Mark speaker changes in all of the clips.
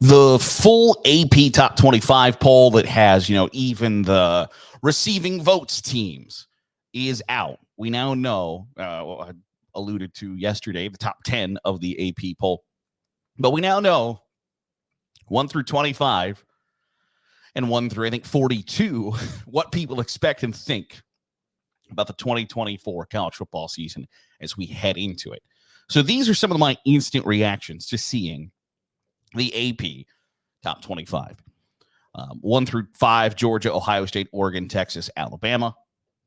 Speaker 1: The full AP Top 25 poll that has, even the receiving votes teams is out. We now know, I alluded to yesterday, the top 10 of the AP poll. But we now know 1 through 25 and 1 through, I think, 42, what people expect and think about the 2024 college football season as we head into it. So these are some of my instant reactions to seeing the AP Top 25. 1 through 5, Georgia, Ohio State, Oregon, Texas, Alabama.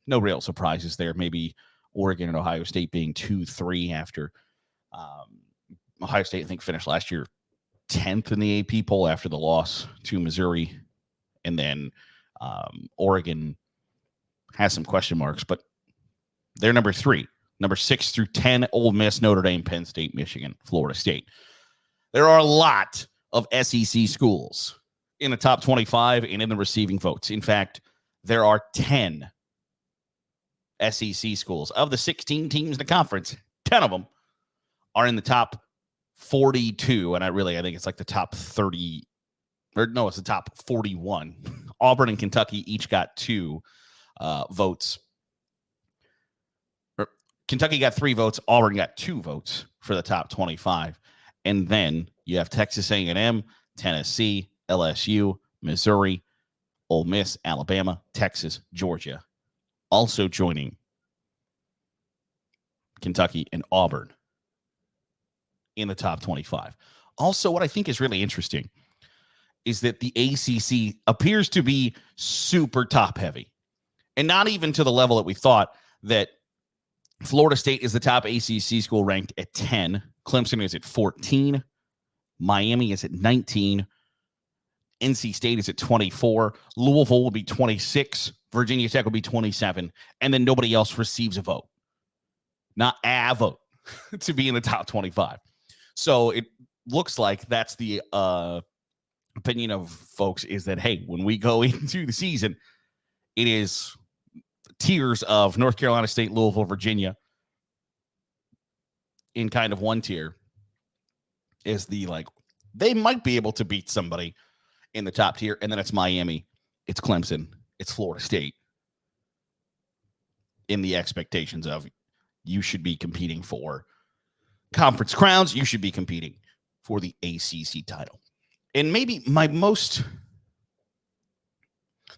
Speaker 1: No real surprises there. Maybe Oregon and Ohio State being 2-3 after Ohio State, I think, finished last year 10th in the AP poll after the loss to Missouri. And then Oregon has some question marks, but they're number 3. Number 6 through 10, Ole Miss, Notre Dame, Penn State, Michigan, Florida State. There are a lot of SEC schools in the top 25 and in the receiving votes. In fact, there are 10 SEC schools. Of the 16 teams in the conference, 10 of them are in the top 42. And I think it's like the top 30, or no, it's the top 41. Auburn and Kentucky each got 2 votes. Kentucky got 3 votes. Auburn got 2 votes for the top 25. And then you have Texas A&M, Tennessee, LSU, Missouri, Ole Miss, Alabama, Texas, Georgia, also joining Kentucky and Auburn in the top 25. Also, what I think is really interesting is that the ACC appears to be super top heavy, and not even to the level that we thought. That Florida State is the top ACC school, ranked at 10. Clemson is at 14. Miami is at 19. NC State is at 24. Louisville will be 26. Virginia Tech will be 27. And then nobody else receives a vote. Not a vote to be in the top 25. So it looks like that's the opinion of folks, is that, hey, when we go into the season, it is tiers of North Carolina State, Louisville, Virginia in kind of one tier is the, like, they might be able to beat somebody in the top tier. And then it's Miami, it's Clemson, it's Florida State in the expectations of you should be competing for conference crowns. You should be competing for the ACC title. And maybe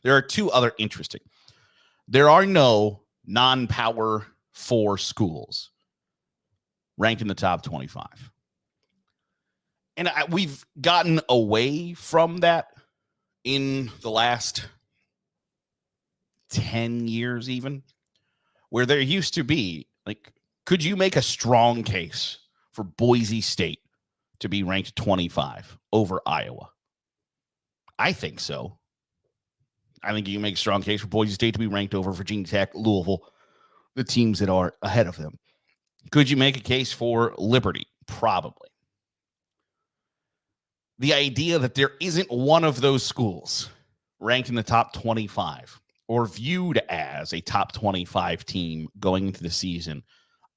Speaker 1: there are 2 other interesting. There are no non-Power 4 schools ranked in the top 25. And we've gotten away from that in the last 10 years even, where there used to be, like, could you make a strong case for Boise State to be ranked 25 over Iowa? I think so. I think you can make a strong case for Boise State to be ranked over Virginia Tech, Louisville, the teams that are ahead of them. Could you make a case for Liberty? Probably. The idea that there isn't one of those schools ranked in the top 25 or viewed as a top 25 team going into the season,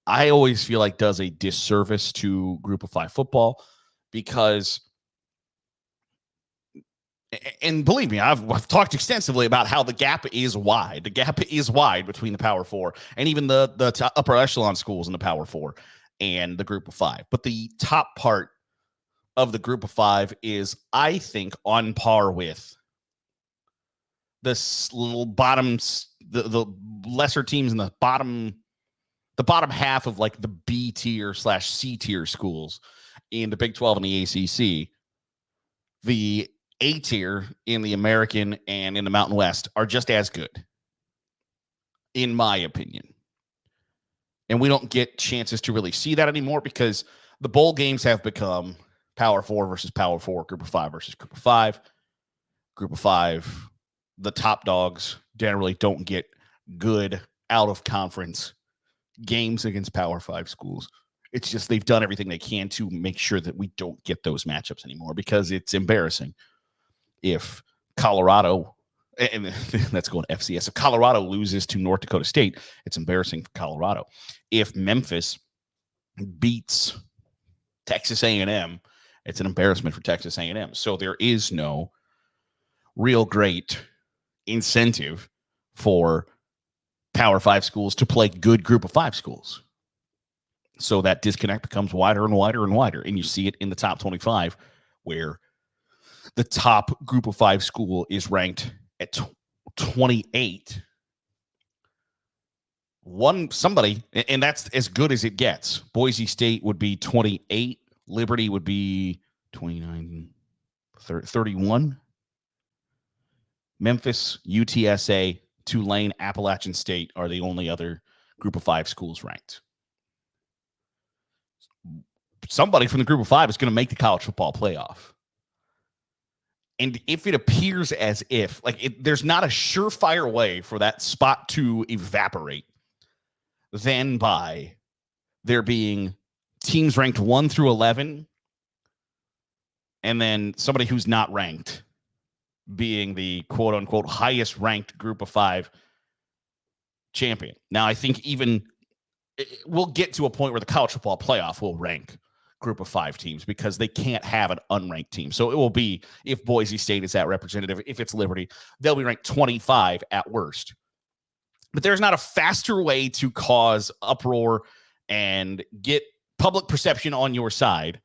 Speaker 1: I always feel like does a disservice to Group of 5 football, because, and believe me, I've talked extensively about how the gap is wide. The gap is wide between the Power 4 and even the upper echelon schools in the Power 4 and the Group of 5. But the top part of the Group of 5 is, I think, on par with this little bottoms, the lesser teams in the bottom half of, like, the B tier / C tier schools in the Big 12 and the ACC. The A tier in the American and in the Mountain West are just as good, in my opinion. And we don't get chances to really see that anymore, because the bowl games have become Power 4 versus Power 4, Group of 5 versus Group of 5. Group of 5, the top dogs generally don't get good out-of-conference games against Power 5 schools. It's just they've done everything they can to make sure that we don't get those matchups anymore, because it's embarrassing if Colorado, and that's going FCS, if Colorado loses to North Dakota State, it's embarrassing for Colorado. If Memphis beats Texas A&M It's an embarrassment for Texas A&M. So there is no real great incentive for Power 5 schools to play good Group of 5 schools. So that disconnect becomes wider and wider and wider. And you see it in the top 25, where the top Group of 5 school is ranked at 28. Somebody, and that's as good as it gets. Boise State would be 28. Liberty would be 29, 31. Memphis, UTSA, Tulane, Appalachian State are the only other Group of 5 schools ranked. Somebody from the Group of 5 is going to make the college football playoff. And if it appears as if, there's not a surefire way for that spot to evaporate than by there being teams ranked 1 through 11, and then somebody who's not ranked being the quote-unquote highest ranked Group of 5 champion. Now, I think even we'll get to a point where the college football playoff will rank Group of 5 teams because they can't have an unranked team. So it will be, if Boise State is that representative, if it's Liberty, they'll be ranked 25 at worst. But there's not a faster way to cause uproar and get public perception on your side,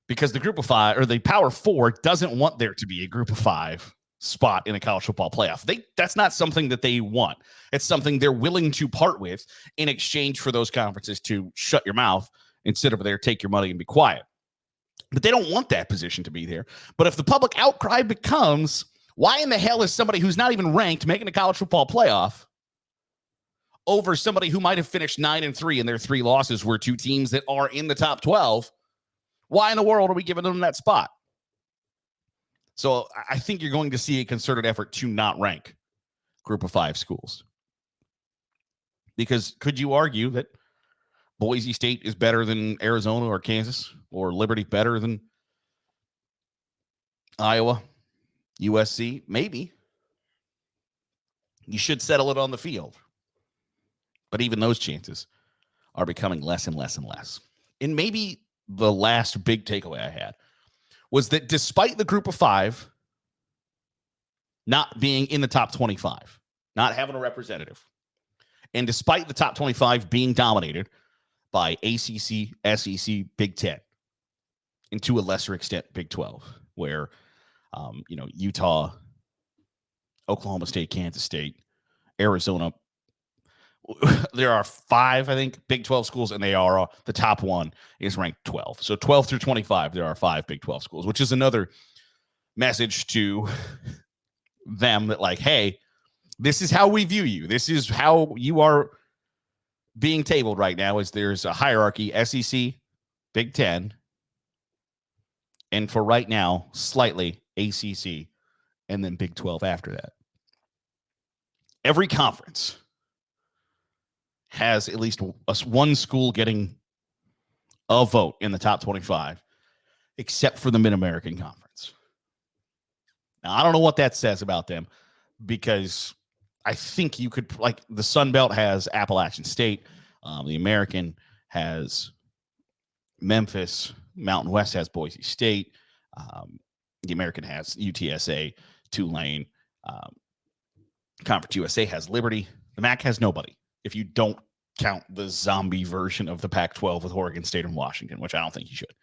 Speaker 1: because the Group of 5 or the Power 4 doesn't want there to be a Group of 5 spot in a college football playoff. That's not something that they want. It's something they're willing to part with in exchange for those conferences to shut your mouth instead of there, take your money and be quiet. But they don't want that position to be there. But if the public outcry becomes, why in the hell is somebody who's not even ranked making a college football playoff over somebody who might have finished 9-3 and their 3 losses were to teams that are in the top 12? Why in the world are we giving them that spot? So I think you're going to see a concerted effort to not rank Group of 5 schools. Because could you argue that Boise State is better than Arizona or Kansas, or Liberty better than Iowa, USC? Maybe. You should settle it on the field. But even those chances are becoming less and less and less. And maybe the last big takeaway I had was that despite the Group of 5 not being in the top 25, not having a representative, and despite the top 25 being dominated by ACC, SEC, Big Ten, and to a lesser extent, Big 12, where, Utah, Oklahoma State, Kansas State, Arizona, there are 5, I think, Big 12 schools, and they are the top one is ranked 12. So 12 through 25, there are 5 Big 12 schools, which is another message to them that, hey, this is how we view you. This is how you are being tabled right now. Is there's a hierarchy: SEC, Big 10, and for right now, slightly ACC, and then Big 12 after that. Every conference has at least one school getting a vote in the top 25, except for the Mid-American Conference. Now, I don't know what that says about them, because I think you could, the Sun Belt has Appalachian State, the American has Memphis, Mountain West has Boise State, the American has UTSA, Tulane, Conference USA has Liberty. The MAC has nobody, if you don't count the zombie version of the Pac-12 with Oregon State and Washington, which I don't think you should.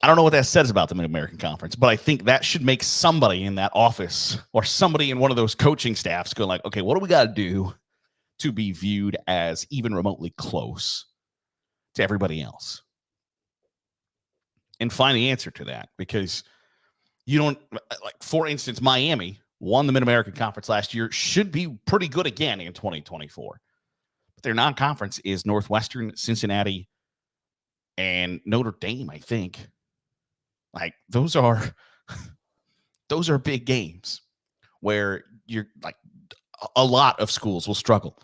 Speaker 1: I don't know what that says about the Mid-American Conference, but I think that should make somebody in that office or somebody in one of those coaching staffs go okay, what do we got to do to be viewed as even remotely close to everybody else? And find the answer to that, because you don't, for instance, Miami won the Mid-American Conference last year, should be pretty good again in 2024. But their non-conference is Northwestern, Cincinnati, and Notre Dame, I think. Those are big games where you're a lot of schools will struggle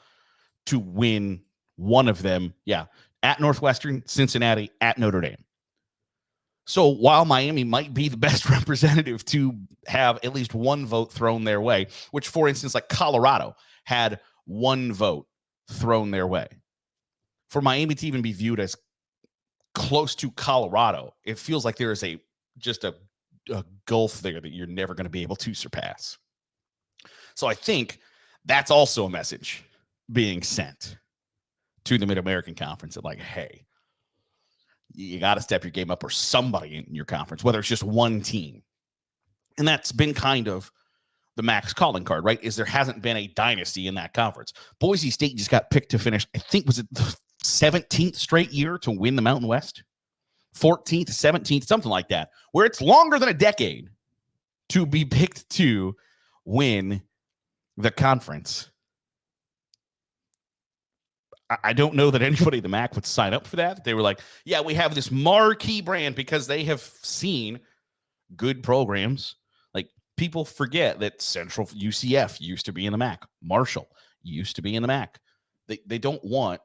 Speaker 1: to win one of them. Yeah. At Northwestern, Cincinnati, at Notre Dame. So while Miami might be the best representative to have at least one vote thrown their way, which, for instance, Colorado had one vote thrown their way, for Miami to even be viewed as close to Colorado, it feels like there is just a gulf there that you're never going to be able to surpass. So I think that's also a message being sent to the Mid-American Conference that, like, hey, you got to step your game up, or somebody in your conference, whether it's just one team. And that's been kind of the Mac's calling card, right? Is there hasn't been a dynasty in that conference. Boise State just got picked to finish, I think, was it the 17th straight year to win the Mountain West? 14th, 17th, something like that, where it's longer than a decade to be picked to win the conference. I don't know that anybody at the MAC would sign up for that. They were like, yeah, we have this marquee brand, because they have seen good programs. Like, people forget that Central UCF used to be in the MAC. Marshall used to be in the MAC. They don't want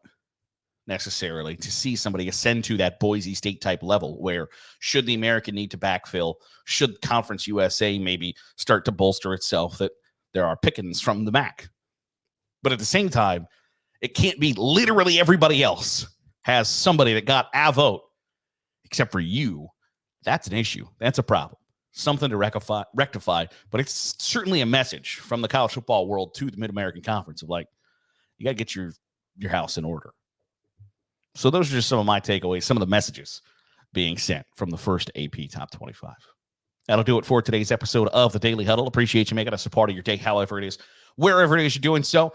Speaker 1: necessarily to see somebody ascend to that Boise State type level, where should the American need to backfill, should Conference USA maybe start to bolster itself, that there are pickings from the MAC. But at the same time, it can't be literally everybody else has somebody that got a vote except for you. That's an issue. That's a problem. Something to rectify, but it's certainly a message from the college football world to the Mid-American Conference of, like, you got to get your house in order. So those are just some of my takeaways, some of the messages being sent from the first AP Top 25. That'll do it for today's episode of the Daily Huddle. Appreciate you making us a part of your day, however it is, wherever it is you're doing so.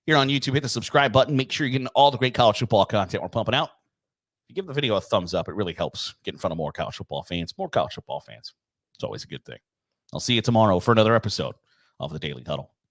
Speaker 1: Here on YouTube, hit the subscribe button. Make sure you're getting all the great college football content we're pumping out. If you give the video a thumbs up, it really helps get in front of more college football fans. More college football fans. It's always a good thing. I'll see you tomorrow for another episode of the Daily Huddle.